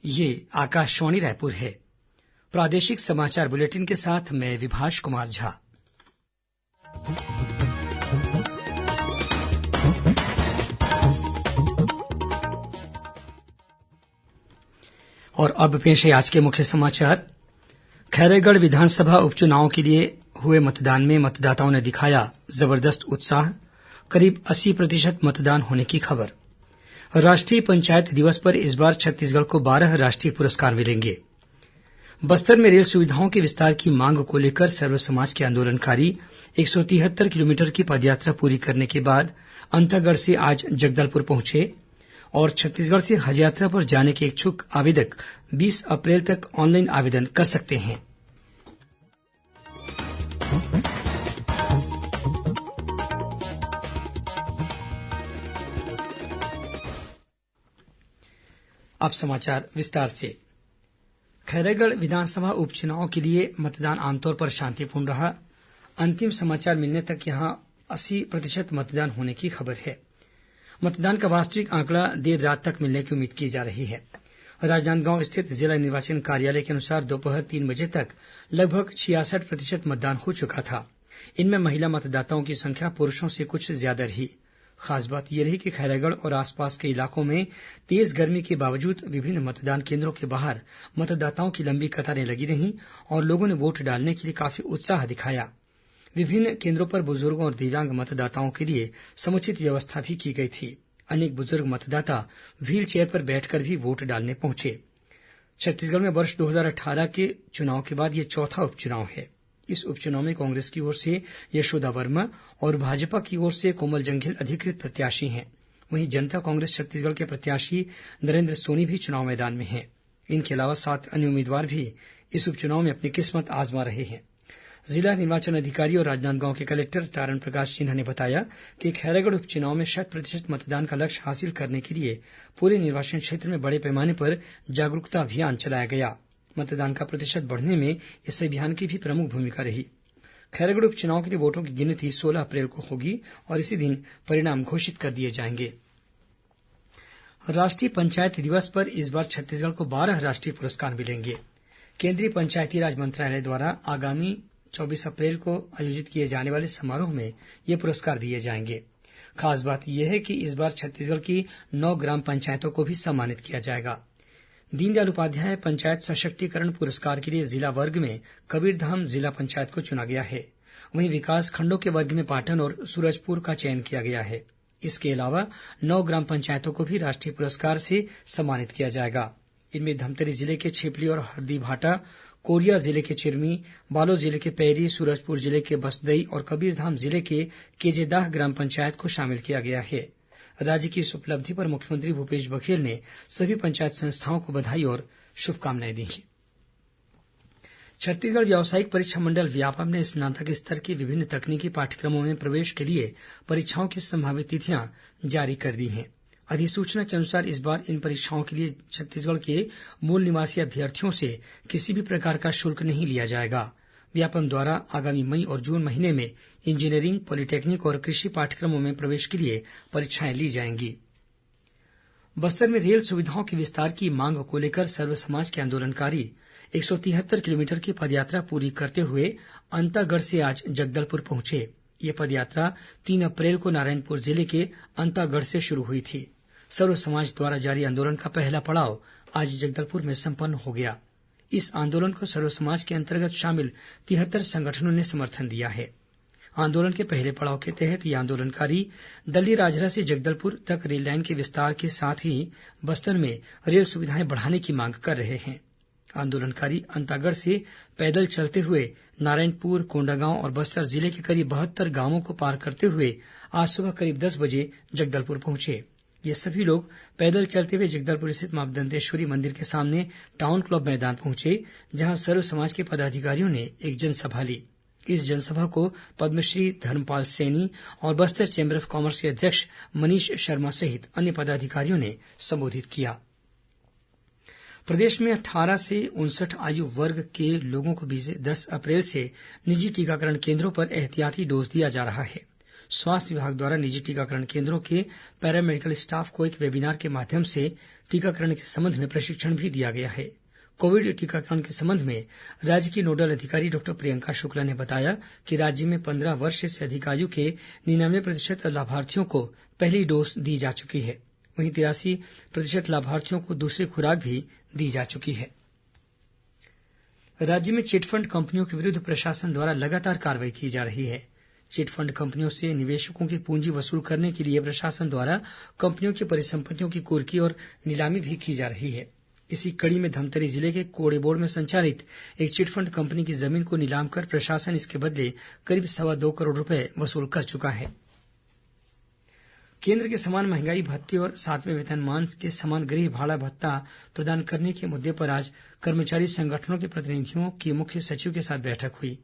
ये आकाशवाणी रायपुर है। प्रादेशिक समाचार बुलेटिन के साथ मैं विभाष कुमार झा। और अब पेश है आज के मुख्य समाचार। खैरागढ़ विधानसभा उपचुनाव के लिए हुए मतदान में मतदाताओं ने दिखाया जबरदस्त उत्साह। करीब 80% मतदान होने की खबर। राष्ट्रीय पंचायत दिवस पर इस बार छत्तीसगढ़ को 12 राष्ट्रीय पुरस्कार मिलेंगे। बस्तर में रेल सुविधाओं के विस्तार की मांग को लेकर सर्व समाज के आंदोलनकारी 173 किलोमीटर की पदयात्रा पूरी करने के बाद अंतागढ़ से आज जगदलपुर पहुंचे और छत्तीसगढ़ से हज यात्रा पर जाने के इच्छुक आवेदक 20 अप्रैल तक ऑनलाइन आवेदन कर सकते हैं। अब समाचार विस्तार से। खैरागढ़ विधानसभा उपचुनाव के लिए मतदान आमतौर पर शांतिपूर्ण रहा। अंतिम समाचार मिलने तक यहां 80% मतदान होने की खबर है। मतदान का वास्तविक आंकड़ा देर रात तक मिलने की उम्मीद की जा रही है। राजनांदगांव स्थित जिला निर्वाचन कार्यालय के अनुसार दोपहर 3 बजे तक लगभग 66% मतदान हो चुका था। इनमें महिला मतदाताओं की संख्या पुरुषों से कुछ ज्यादा रही। खास बात यह रही कि खैरागढ़ और आसपास के इलाकों में तेज गर्मी के बावजूद विभिन्न मतदान केन्द्रों के बाहर मतदाताओं की लंबी कतारें लगी रहीं और लोगों ने वोट डालने के लिए काफी उत्साह दिखाया। विभिन्न केन्द्रों पर बुजुर्गों और दिव्यांग मतदाताओं के लिए समुचित व्यवस्था भी की गई थी। अनेक बुजुर्ग मतदाता व्हील चेयर पर बैठकर भी वोट डालने पहुंचे। छत्तीसगढ़ में वर्ष 2018 के चुनाव के बाद यह चौथा उपचुनाव है। इस उपचुनाव में कांग्रेस की ओर से यशोदा वर्मा और भाजपा की ओर से कोमल जंघेल अधिकृत प्रत्याशी हैं। वहीं जनता कांग्रेस छत्तीसगढ़ के प्रत्याशी नरेन्द्र सोनी भी चुनाव मैदान में हैं। इनके अलावा 7 अन्य उम्मीदवार भी इस उपचुनाव में अपनी किस्मत आजमा रहे हैं। जिला निर्वाचन अधिकारी और राजनांदगांव के कलेक्टर तारण प्रकाश सिन्हा ने बताया कि खैरागढ़ उपचुनाव में 100% मतदान का लक्ष्य हासिल करने के लिए पूरे निर्वाचन क्षेत्र में बड़े पैमाने पर जागरूकता अभियान चलाया गया। मतदान का प्रतिशत बढ़ने में इस अभियान की भी प्रमुख भूमिका रही। खैरागढ़ उपचुनाव के लिए वोटों की गिनती 16 अप्रैल को होगी और इसी दिन परिणाम घोषित कर दिए जाएंगे। राष्ट्रीय पंचायत दिवस पर इस बार छत्तीसगढ़ को 12 राष्ट्रीय पुरस्कार मिलेंगे। केंद्रीय पंचायती राज मंत्रालय द्वारा आगामी 24 अप्रैल को आयोजित किए जाने वाले समारोह में ये पुरस्कार दिए जाएंगे। खास बात यह है कि इस बार छत्तीसगढ़ की 9 ग्राम पंचायतों को भी सम्मानित किया जाएगा। दीनदयाल उपाध्याय पंचायत सशक्तिकरण पुरस्कार के लिए जिला वर्ग में कबीरधाम जिला पंचायत को चुना गया है। वहीं विकास खंडों के वर्ग में पाटन और सूरजपुर का चयन किया गया है। इसके अलावा 9 ग्राम पंचायतों को भी राष्ट्रीय पुरस्कार से सम्मानित किया जाएगा। इनमें धमतरी जिले के छिपली और हरदीभाटा, कोरिया जिले के चिरमी, बालोद जिले के पैरी, सूरजपुर जिले के बसदई और कबीरधाम जिले के केजेदाह ग्राम पंचायत को शामिल किया गया है। राज्य की इस उपलब्धि पर मुख्यमंत्री भूपेश बघेल ने सभी पंचायत संस्थाओं को बधाई और शुभकामनाएं दी हैं। छत्तीसगढ़ व्यावसायिक परीक्षा मंडल व्यापम ने स्नातक स्तर के विभिन्न तकनीकी पाठ्यक्रमों में प्रवेश के लिए परीक्षाओं की संभावित तिथियां जारी कर दी हैं। अधिसूचना के अनुसार इस बार इन परीक्षाओं के लिए छत्तीसगढ़ के मूल निवासी अभ्यर्थियों से किसी भी प्रकार का शुल्क नहीं लिया जाएगा। व्यापम द्वारा आगामी मई और जून महीने में इंजीनियरिंग, पॉलिटेक्निक और कृषि पाठ्यक्रमों में प्रवेश के लिए परीक्षाएं ली जाएंगी। बस्तर में रेल सुविधाओं के विस्तार की मांग को लेकर सर्व समाज के आंदोलनकारी 173 किलोमीटर की पदयात्रा पूरी करते हुए अंतागढ़ से आज जगदलपुर पहुंचे। ये पदयात्रा 3 अप्रैल को नारायणपुर जिले के अंतागढ़ से शुरू हुई थी। सर्व समाज द्वारा जारी आंदोलन का पहला पड़ाव आज जगदलपुर में संपन्न हो गया। इस आंदोलन को सर्व समाज के अंतर्गत शामिल 73 संगठनों ने समर्थन दिया है। आंदोलन के पहले पड़ाव के तहत ये आंदोलनकारी दल्लीराजहरा से जगदलपुर तक रेल लाइन के विस्तार के साथ ही बस्तर में रेल सुविधाएं बढ़ाने की मांग कर रहे हैं। आंदोलनकारी अंतागढ़ से पैदल चलते हुए नारायणपुर, कोंडागांव और बस्तर जिले के करीब 72 गांवों को पार करते हुए आज सुबह करीब 10 बजे जगदलपुर पहुंचे। ये सभी लोग पैदल चलते हुए जगदलपुर स्थित मां दंतेश्वरी मंदिर के सामने टाउन क्लब मैदान पहुंचे, जहां सर्व समाज के पदाधिकारियों ने एक जनसभा ली। इस जनसभा को पद्मश्री धर्मपाल सैनी और बस्तर चेंबर ऑफ कॉमर्स के अध्यक्ष मनीष शर्मा सहित अन्य पदाधिकारियों ने संबोधित किया। प्रदेश में 18 से 59 आयु वर्ग के लोगों को 10 अप्रैल से निजी टीकाकरण केन्द्रों पर एहतियाती डोज दिया जा रहा है। स्वास्थ्य विभाग द्वारा निजी टीकाकरण केन्द्रों के पैरामेडिकल स्टाफ को एक वेबिनार के माध्यम से टीकाकरण के संबंध में प्रशिक्षण भी दिया गया है। कोविड टीकाकरण के संबंध में राज्य की नोडल अधिकारी डॉक्टर प्रियंका शुक्ला ने बताया कि राज्य में 15 वर्ष से अधिक आयु के 99% लाभार्थियों को पहली डोज दी जा चुकी है। वहीं 83% लाभार्थियों को दूसरी खुराक भी दी जा चुकी है। राज्य में चिटफंड कंपनियों के विरुद्ध प्रशासन द्वारा लगातार कार्रवाई की जा रही है। चिटफंड कंपनियों से निवेशकों की पूंजी वसूल करने के लिए प्रशासन द्वारा कंपनियों की परिसंपत्तियों की कुर्की और नीलामी भी की जा रही है। इसी कड़ी में धमतरी जिले के कोड़ेबोड़ में संचालित एक चिटफंड कंपनी की जमीन को नीलाम कर प्रशासन इसके बदले करीब 2.25 करोड़ रूपये वसूल कर चुका है। केंद्र के समान महंगाई भत्ते और 7वें वेतनमान के समान गृह भाड़ा भत्ता प्रदान करने के मुद्दे पर आज कर्मचारी संगठनों के प्रतिनिधियों की मुख्य सचिव के साथ बैठक हुई।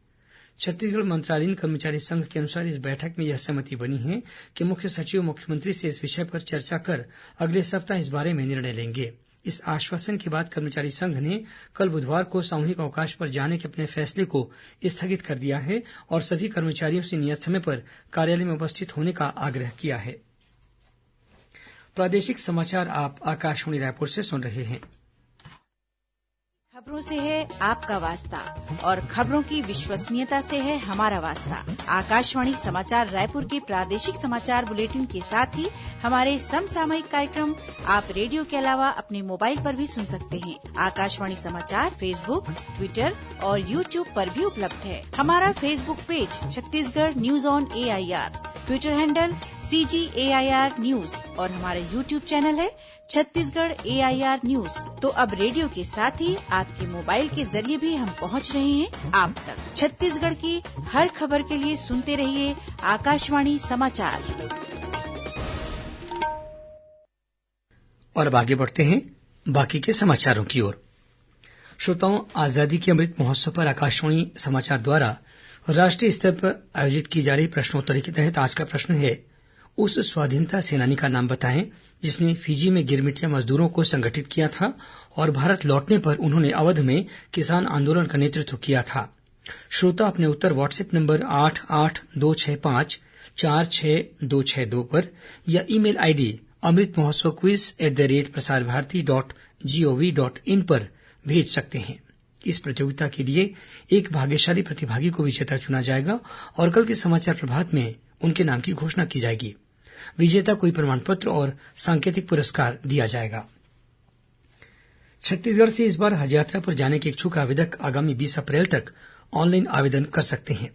छत्तीसगढ़ मंत्रालयीन कर्मचारी संघ के अनुसार इस बैठक में यह सहमति बनी है कि मुख्य सचिव मुख्यमंत्री से इस विषय पर चर्चा कर अगले सप्ताह इस बारे में निर्णय लेंगे। इस आश्वासन के बाद कर्मचारी संघ ने कल बुधवार को सामूहिक अवकाश पर जाने के अपने फैसले को स्थगित कर दिया है और सभी कर्मचारियों से नियत समय पर कार्यालय में उपस्थित होने का आग्रह किया है। प्रादेशिक समाचार आप आकाशवाणी रायपुर से सुन रहे हैं। खबरों से है आपका वास्ता और खबरों की विश्वसनीयता से है हमारा वास्ता। आकाशवाणी समाचार रायपुर के प्रादेशिक समाचार बुलेटिन के साथ ही हमारे समसामयिक कार्यक्रम आप रेडियो के अलावा अपने मोबाइल पर भी सुन सकते हैं। आकाशवाणी समाचार फेसबुक, ट्विटर और यूट्यूब पर भी उपलब्ध है। हमारा Facebook page Chhattisgarh news on AIR, Twitter handle CGAIR news और हमारा यूट्यूब चैनल है छत्तीसगढ़ AIR न्यूज। तो अब रेडियो के साथ ही आपके मोबाइल के जरिए भी हम पहुंच रहे हैं आप तक। छत्तीसगढ़ की हर खबर के लिए सुनते रहिए आकाशवाणी समाचार। और अब आगे बढ़ते हैं बाकी के समाचारों की ओर। श्रोताओं, आजादी के अमृत महोत्सव पर आकाशवाणी समाचार द्वारा राष्ट्रीय स्तर पर आयोजित की जा रही प्रश्नोत्तरी के तहत आज का प्रश्न है, उस स्वाधीनता सेनानी का नाम बताएं जिसने फिजी में गिरमिटिया मजदूरों को संगठित किया था और भारत लौटने पर उन्होंने अवध में किसान आंदोलन का नेतृत्व किया था। श्रोता अपने उत्तर व्हाट्सएप नंबर 8826546262 पर या ईमेल आईडी amritmahotsav@prasarbharati.gov.in पर भेज सकते हैं। इस प्रतियोगिता के लिए एक भाग्यशाली प्रतिभागी को विजेता चुना जाएगा और कल के समाचार प्रभात में उनके नाम की घोषणा की जाएगी। विजेता को प्रमाण पत्र और सांकेतिक पुरस्कार दिया जाएगा। छत्तीसगढ़ से इस बार हज यात्रा पर जाने के इच्छुक आवेदक आगामी 20 अप्रैल तक ऑनलाइन आवेदन कर सकते हैं।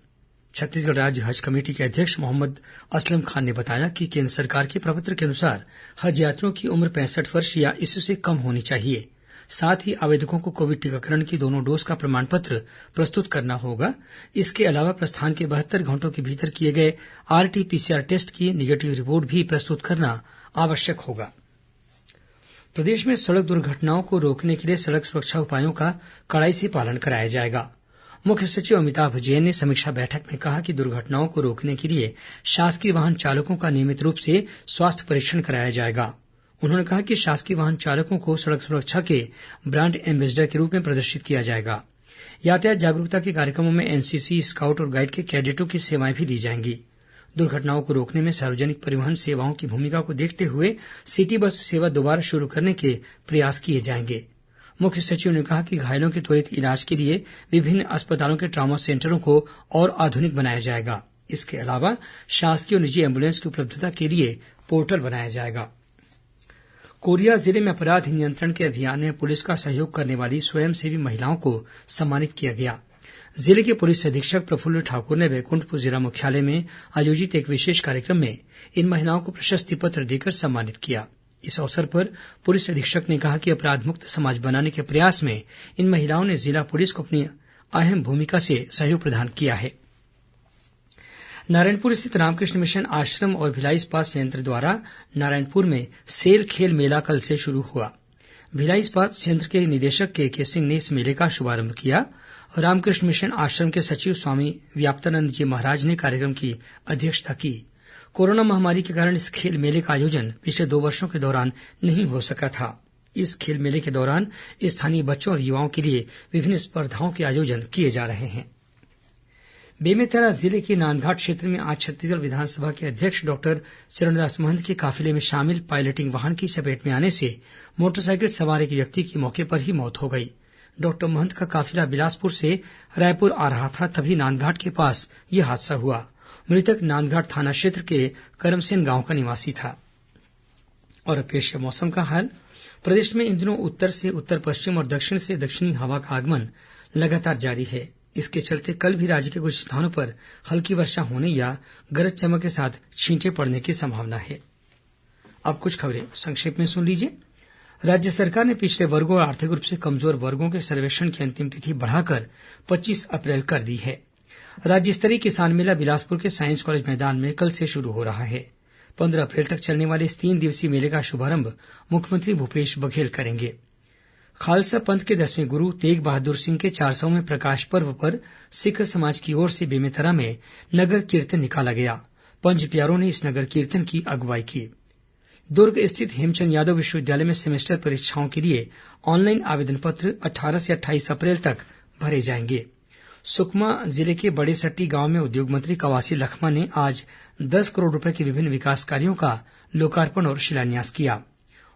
छत्तीसगढ़ राज्य हज कमेटी के अध्यक्ष मोहम्मद असलम खान ने बताया कि केंद्र सरकार के प्रपत्र के अनुसार हज यात्रियों की उम्र 65 वर्ष या इससे कम होनी चाहिए। साथ ही आवेदकों को कोविड टीकाकरण की दोनों डोज का प्रमाण पत्र प्रस्तुत करना होगा। इसके अलावा प्रस्थान के 72 घंटों के भीतर किए गए RT-PCR टेस्ट की निगेटिव रिपोर्ट भी प्रस्तुत करना आवश्यक होगा। प्रदेश में सड़क दुर्घटनाओं को रोकने के लिए सड़क सुरक्षा उपायों का कड़ाई से पालन कराया जाएगा। मुख्य सचिव अमिताभ जैन ने समीक्षा बैठक में कहा कि दुर्घटनाओं को रोकने के लिए शासकीय वाहन चालकों का नियमित रूप से स्वास्थ्य परीक्षण कराया जाएगा। उन्होंने कहा कि शासकीय वाहन चालकों को सड़क सुरक्षा के ब्रांड एम्बेसडर के रूप में प्रदर्शित किया जाएगा। यातायात जागरूकता के कार्यक्रमों में NCC, स्काउट और गाइड के कैडेटों की सेवाएं भी दी जाएंगी। दुर्घटनाओं को रोकने में सार्वजनिक परिवहन सेवाओं की भूमिका को देखते हुए सिटी बस सेवा दोबारा शुरू करने के प्रयास किए जाएंगे। मुख्य सचिव ने कहा कि घायलों के त्वरित इलाज के लिए विभिन्न अस्पतालों के ट्रॉमा सेंटरों को और आधुनिक बनाया जाएगा। इसके अलावा शासकीय और निजी एम्बुलेंस की उपलब्धता के लिए पोर्टल बनाया जाएगा। कोरिया जिले में अपराध नियंत्रण के अभियान में पुलिस का सहयोग करने वाली स्वयंसेवी महिलाओं को सम्मानित किया गया। जिले के पुलिस अधीक्षक प्रफुल्ल ठाकुर ने बैकुंठपुर जिला मुख्यालय में आयोजित एक विशेष कार्यक्रम में इन महिलाओं को प्रशस्ति पत्र देकर सम्मानित किया। इस अवसर पर पुलिस अधीक्षक ने कहा कि अपराध मुक्त समाज बनाने के प्रयास में इन महिलाओं ने जिला पुलिस को अपनी अहम भूमिका से सहयोग प्रदान किया है। नारायणपुर स्थित रामकृष्ण मिशन आश्रम और भिलाई इस्पात संयंत्र द्वारा नारायणपुर में सेल खेल मेला कल से शुरू हुआ। भिलाई इस्पात संयंत्र के निदेशक KK सिंह ने इस मेले का शुभारंभ किया। रामकृष्ण मिशन आश्रम के सचिव स्वामी व्याप्तानंद जी महाराज ने कार्यक्रम की अध्यक्षता की। कोरोना महामारी के कारण इस खेल मेले का आयोजन पिछले 2 वर्षों के दौरान नहीं हो सका था। इस खेल मेले के दौरान स्थानीय बच्चों और युवाओं के लिए विभिन्न स्पर्धाओं के आयोजन किए जा रहे हैं। बेमेतरा जिले के नांदघाट क्षेत्र में आज छत्तीसगढ़ विधानसभा के अध्यक्ष डॉक्टर चरणदास महंत के काफिले में शामिल पायलटिंग वाहन की चपेट में आने से मोटरसाइकिल सवार एक व्यक्ति की मौके पर ही मौत हो गई। डॉक्टर महंत का काफिला बिलासपुर से रायपुर आ रहा था, तभी नांदघाट के पास यह हादसा हुआ। मृतक नांदघाट थाना क्षेत्र के करमसेन गांव का निवासी था। और पेश है मौसम का हाल। प्रदेश में इन दिनों उत्तर से उत्तर पश्चिम और दक्षिण से दक्षिणी हवा का आगमन लगातार जारी है। इसके चलते कल भी राज्य के कुछ स्थानों पर हल्की वर्षा होने या गरज चमक के साथ छींटे पड़ने की संभावना है। अब कुछ खबरें संक्षेप में सुन लीजिए। राज्य सरकार ने पिछड़े वर्गों और आर्थिक रूप से कमजोर वर्गों के सर्वेक्षण की अंतिम तिथि बढ़ाकर 25 अप्रैल कर दी है। राज्य स्तरीय किसान मेला बिलासपुर के साइंस कॉलेज मैदान में कल से शुरू हो रहा है। 15 अप्रैल तक चलने वाले इस 3 दिवसीय मेले का शुभारंभ मुख्यमंत्री भूपेश बघेल करेंगे। खालसा पंथ के 10वें गुरु तेग बहादुर सिंह के 400वें प्रकाश पर्व पर सिख समाज की ओर से बेमेतरा में नगर कीर्तन निकाला गया। पंच प्यारों ने इस नगर कीर्तन की अगुवाई की। दुर्ग स्थित हेमचंद यादव विश्वविद्यालय में सेमेस्टर परीक्षाओं के लिए ऑनलाइन आवेदन पत्र 18 से 28 अप्रैल तक भरे जाएंगे। सुकमा जिले के बड़ेसट्टी गांव में उद्योग मंत्री कवासी लखमा ने आज 10 करोड़ रुपए के विभिन्न विकास कार्यों का लोकार्पण और शिलान्यास किया।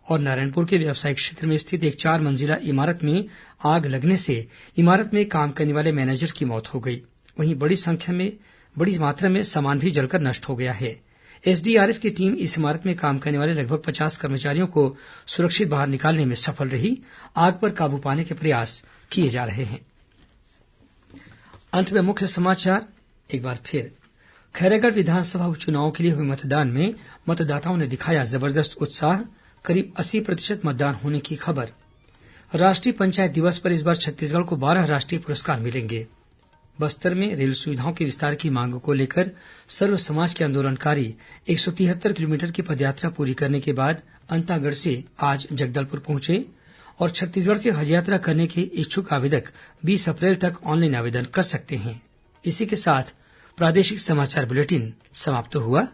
और नारायणपुर के व्यावसायिक क्षेत्र में स्थित एक 4 मंजिला इमारत में आग लगने से इमारत में काम करने वाले मैनेजर की मौत हो गई। वहीं बड़ी मात्रा में सामान भी जलकर नष्ट हो गया है। एसडीआरएफ की टीम इस इमारत में काम करने वाले लगभग 50 कर्मचारियों को सुरक्षित बाहर निकालने में सफल रही। आग पर काबू पाने के प्रयास किए जा रहे हैं। अंत में मुख्य समाचार एक बार फिर। खैरागढ़ विधानसभा उपचुनाव के लिए हुए मतदान में मतदाताओं ने दिखाया जबरदस्त उत्साह। करीब 80% मतदान होने की खबर। राष्ट्रीय पंचायत दिवस पर इस बार छत्तीसगढ़ को 12 राष्ट्रीय पुरस्कार मिलेंगे। बस्तर में रेल सुविधाओं के विस्तार की मांग को लेकर सर्व समाज के आंदोलनकारी 173 किलोमीटर की पदयात्रा पूरी करने के बाद अंतागढ़ से आज जगदलपुर पहुंचे। और छत्तीसगढ़ से हज यात्रा करने के इच्छुक आवेदक 20 अप्रैल तक ऑनलाइन आवेदन कर सकते हैं। इसी के साथ प्रादेशिक समाचार बुलेटिन समाप्त हुआ।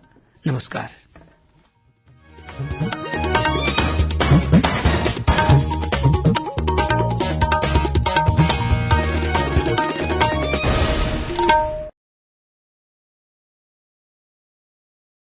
नमस्कार।